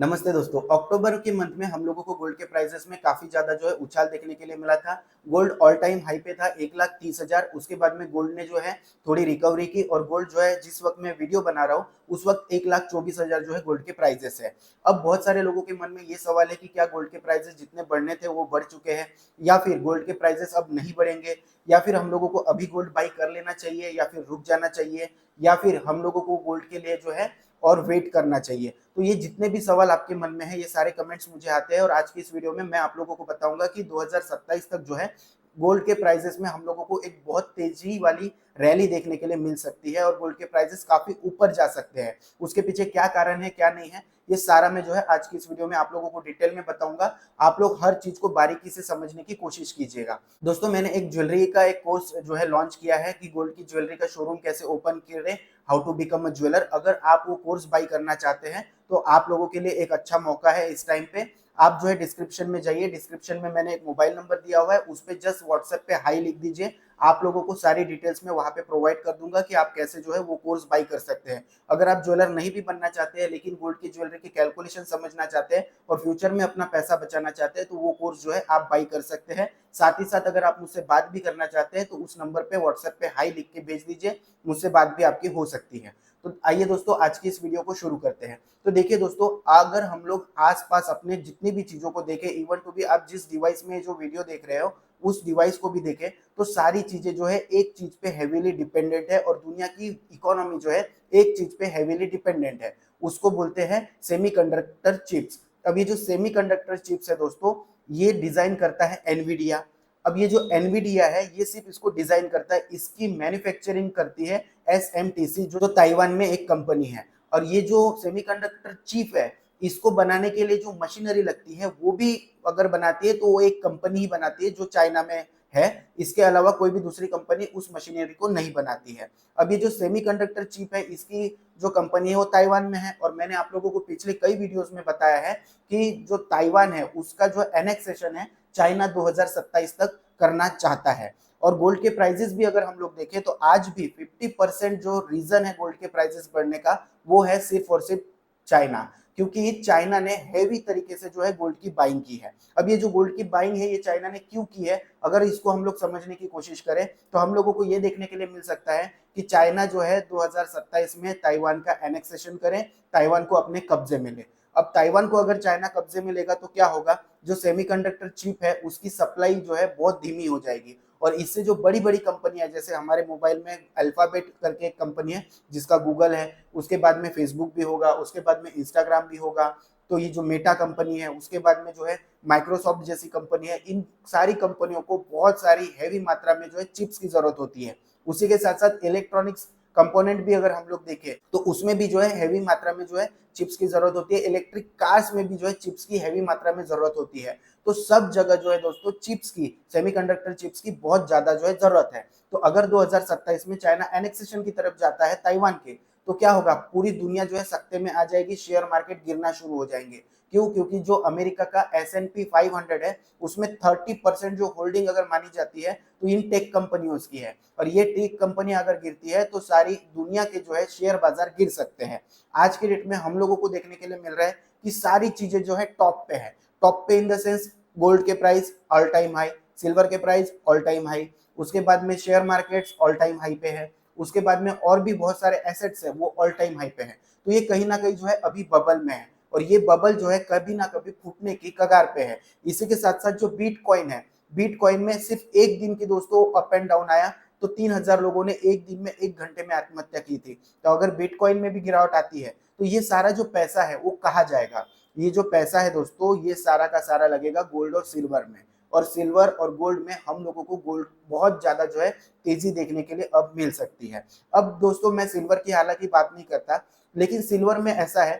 नमस्ते दोस्तों। अक्टूबर के मंथ में हम लोगों को गोल्ड के प्राइसेस में काफ़ी ज़्यादा जो है उछाल देखने के लिए मिला था। गोल्ड ऑल टाइम हाई पे था 1,30,000। उसके बाद में गोल्ड ने जो है थोड़ी रिकवरी की और गोल्ड जो है जिस वक़्त मैं वीडियो बना रहा हूँ उस वक़्त 1,24,000 जो है गोल्ड के प्राइसेस है। अब बहुत सारे लोगों के मन में ये सवाल है कि क्या गोल्ड के प्राइसेस जितने बढ़ने थे वो बढ़ चुके हैं या फिर गोल्ड के प्राइसेस अब नहीं बढ़ेंगे या फिर हम लोगों को अभी गोल्ड बाई कर लेना चाहिए या फिर रुक जाना चाहिए या फिर हम लोगों को गोल्ड के लिए जो है और वेट करना चाहिए। तो ये जितने भी सवाल आपके मन में है ये सारे कमेंट्स मुझे आते हैं और आज की इस वीडियो में मैं आप लोगों को बताऊंगा कि 2027 तक जो है गोल्ड के प्राइसेस में हम लोगों को एक बहुत तेजी वाली रैली देखने के लिए मिल सकती है और गोल्ड के प्राइसेस काफी ऊपर जा सकते हैं। उसके पीछे क्या कारण है क्या नहीं है ये सारा मैं जो है आज की इस वीडियो में आप लोगों को डिटेल में बताऊंगा। आप लोग हर चीज को बारीकी से समझने की कोशिश कीजिएगा। दोस्तों मैंने एक ज्वेलरी का एक कोर्स जो है लॉन्च किया है कि गोल्ड की ज्वेलरी का शोरूम कैसे ओपन करें, how to become a jeweller. अगर आप वो कोर्स बाई करना चाहते हैं तो आप लोगों के लिए एक अच्छा मौका है इस टाइम पे। आप जो है डिस्क्रिप्शन में जाइए, डिस्क्रिप्शन में मैंने एक मोबाइल नंबर दिया हुआ है, उस पे जस्ट व्हाट्सएप पे हाई लिख दीजिए। आप लोगों को सारी डिटेल्स में वहां पे प्रोवाइड कर दूंगा कि आप कैसे जो है वो कोर्स बाई कर सकते हैं। अगर आप ज्वेलर नहीं भी बनना चाहते हैं लेकिन गोल्ड की ज्वेलरी की कैलकुलेशन समझना चाहते हैं और फ्यूचर में अपना पैसा बचाना चाहते हैं तो वो कोर्स जो है आप बाई कर सकते हैं। साथ ही साथ अगर आप मुझसे बात भी करना चाहते हैं तो उस नंबर पे व्हाट्सएप पे हाई लिख के भेज दीजिए, मुझसे बात भी आपकी हो सकती है। तो आइए दोस्तों आज की इस वीडियो को शुरू करते हैं। तो देखिए दोस्तों, अगर हम लोग आसपास अपने जितनी भी चीजों को देखें, इवन टू भी आप जिस डिवाइस में जो वीडियो देख रहे हो उस डिवाइस को भी देखें तो सारी चीजें जो है एक चीज पे हेवीली डिपेंडेंट है और दुनिया की इकोनॉमी जो है एक चीज पे हेवीली डिपेंडेंट है। उसको बोलते हैं सेमीकंडक्टर चिप्स। अब ये जो सेमीकंडक्टर चिप्स है दोस्तों, ये डिजाइन करता है एनवीडिया। अब ये जो एनवीडिया है ये सिर्फ इसको डिजाइन करता है, इसकी मैन्युफैक्चरिंग करती है एसएमटीसी जो ताइवान में एक कंपनी है। और ये जो सेमीकंडक्टर चिप है इसको बनाने के लिए जो मशीनरी लगती है वो भी अगर बनाती है तो वो एक कंपनी ही बनाती है जो चाइना में है। इसके अलावा कोई भी दूसरी कंपनी उस मशीनरी को नहीं बनाती है। अब ये जो सेमीकंडक्टर चिप है इसकी जो कंपनी है वो ताइवान में है और मैंने आप लोगों को पिछले कई वीडियोस में बताया है कि जो ताइवान है उसका जो एनेक्सेशन है चाइना 2027 तक करना चाहता है। और गोल्ड के प्राइसेस भी अगर हम लोग देखें तो आज भी 50% जो रीजन है गोल्ड के प्राइसेस बढ़ने का वो है सिर्फ और सिर्फ चाइना, क्योंकि चाइना ने हेवी तरीके से जो है गोल्ड की बाइंग की है। अब ये जो गोल्ड की बाइंग है ये चाइना ने क्यों की है, अगर इसको हम लोग समझने की कोशिश करें तो हम लोगों को ये देखने के लिए मिल सकता है कि चाइना जो है 2027 में ताइवान का एनेक्सेशन करे, ताइवान को अपने कब्जे में ले। अब ताइवान को अगर चाइना कब्जे में लेगा तो क्या होगा, जो सेमीकंडक्टर चिप है उसकी सप्लाई जो है बहुत धीमी हो जाएगी और इससे जो बड़ी बड़ी कंपनियां जैसे हमारे मोबाइल में अल्फाबेट करके एक कंपनी है जिसका गूगल है, उसके बाद में फेसबुक भी होगा, उसके बाद में इंस्टाग्राम भी होगा, तो ये जो मेटा कंपनी है उसके बाद में जो है माइक्रोसॉफ्ट जैसी कंपनी है, इन सारी कंपनियों को बहुत सारी हैवी मात्रा में जो है चिप्स की जरूरत होती है। उसी के साथ साथ इलेक्ट्रॉनिक्स कंपोनेंट भी अगर हम लोग देखें तो उसमें भी जो है हैवी मात्रा में जो है चिप्स की जरूरत होती है। इलेक्ट्रिक कार्स में भी जो है चिप्स की हैवी मात्रा में जरूरत होती है। तो सब जगह जो है दोस्तों चिप्स की, सेमीकंडक्टर चिप्स की बहुत ज्यादा जो है जरूरत है। तो अगर 2027 में चाइना एनेक्सेशन की तरफ जाता है ताइवान के तो क्या होगा, पूरी दुनिया जो है सकते में आ जाएगी, शेयर मार्केट गिरना शुरू हो जाएंगे। क्यों? क्योंकि जो अमेरिका का S&P 500 है उसमें 30% जो होल्डिंग अगर मानी जाती है तो इन टेक कंपनियों की है और ये टेक कंपनी अगर गिरती है तो सारी दुनिया के जो है शेयर बाजार गिर सकते हैं। आज के डेट में हम लोगों को देखने के लिए मिल रहा है कि सारी चीजें जो है टॉप पे है। टॉप पे इन द सेंस गोल्ड के price all time high, silver के प्राइस ऑल टाइम हाई, उसके बाद में share markets all time high पे है, उसके बाद में और भी बहुत सारे एसेट्स है वो ऑल टाइम हाई पे है। तो ये कहीं ना कहीं जो है अभी बबल में है और ये बबल जो है कभी ना कभी फूटने की कगार पे है। इसी के साथ साथ जो बिटकॉइन है, बिटकॉइन में सिर्फ एक दिन की दोस्तों अप एंड डाउन आया तो 3,000 लोगों ने एक दिन में 1 घंटे में आत्महत्या की थी। तो अगर बिटकॉइन में भी गिरावट आती है तो ये सारा जो पैसा है वो कहाँ जाएगा? ये जो पैसा है दोस्तों ये सारा का सारा लगेगा गोल्ड और सिल्वर में। और सिल्वर और गोल्ड में हम लोगों को गोल्ड बहुत ज्यादा जो है तेजी देखने के लिए अब मिल सकती है। अब दोस्तों मैं सिल्वर की हालांकि बात नहीं करता, लेकिन सिल्वर में ऐसा है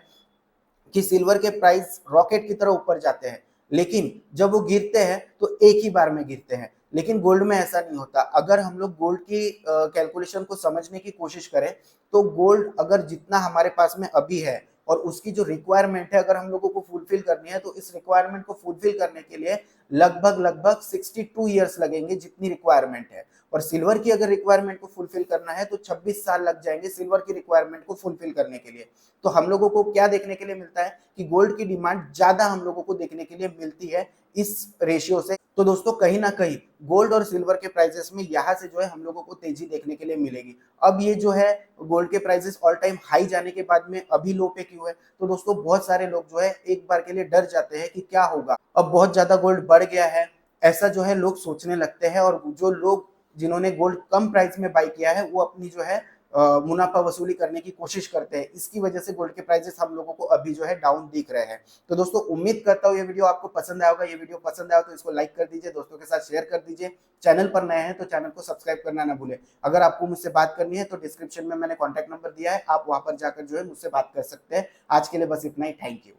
कि सिल्वर के प्राइस रॉकेट की तरह ऊपर जाते हैं लेकिन जब वो गिरते हैं तो एक ही बार में गिरते हैं। लेकिन गोल्ड में ऐसा नहीं होता। अगर हम लोग गोल्ड की कैलकुलेशन को समझने की कोशिश करें तो गोल्ड अगर जितना हमारे पास में अभी है और उसकी जो रिक्वायरमेंट है अगर हम लोगों को फुलफिल करनी है तो इस रिक्वायरमेंट को फुलफिल करने के लिए लगभग 62 ईयर्स लगेंगे जितनी रिक्वायरमेंट है। और सिल्वर की अगर रिक्वायरमेंट को फुलफिल करना है तो 26 साल लग जाएंगे सिल्वर की रिक्वायरमेंट को फुलफिल करने के लिए। तो हम लोगों को क्या देखने के लिए मिलता है कि गोल्ड की डिमांड ज्यादा हम लोगों को देखने के लिए मिलती है इस रेशियो से। तो दोस्तों कहीं ना कहीं गोल्ड और सिल्वर के प्राइसेस में यहाँ से जो है हम लोगों को तेजी देखने के लिए मिलेगी। अब ये जो है गोल्ड के प्राइसेस ऑल टाइम हाई जाने के बाद में अभी लो पे क्यों है, तो दोस्तों बहुत सारे लोग जो है एक बार के लिए डर जाते हैं कि क्या होगा, अब बहुत ज्यादा गोल्ड बढ़ गया है, ऐसा जो है लोग सोचने लगते हैं। और जो लोग जिन्होंने गोल्ड कम प्राइस में बाई किया है वो अपनी जो है मुनाफा वसूली करने की कोशिश करते हैं। इसकी वजह से गोल्ड के प्राइसेस हम लोगों को अभी जो है डाउन दिख रहे हैं। तो दोस्तों उम्मीद करता हूँ ये वीडियो आपको पसंद आया होगा। ये वीडियो पसंद आया तो इसको लाइक कर दीजिए, दोस्तों के साथ शेयर कर दीजिए। चैनल पर नए हैं तो चैनल को सब्सक्राइब करना ना भूलें। अगर आपको मुझसे बात करनी है तो डिस्क्रिप्शन में मैंने कॉन्टैक्ट नंबर दिया है, आप वहां पर जाकर जो है मुझसे बात कर सकते हैं। आज के लिए बस इतना ही, थैंक यू।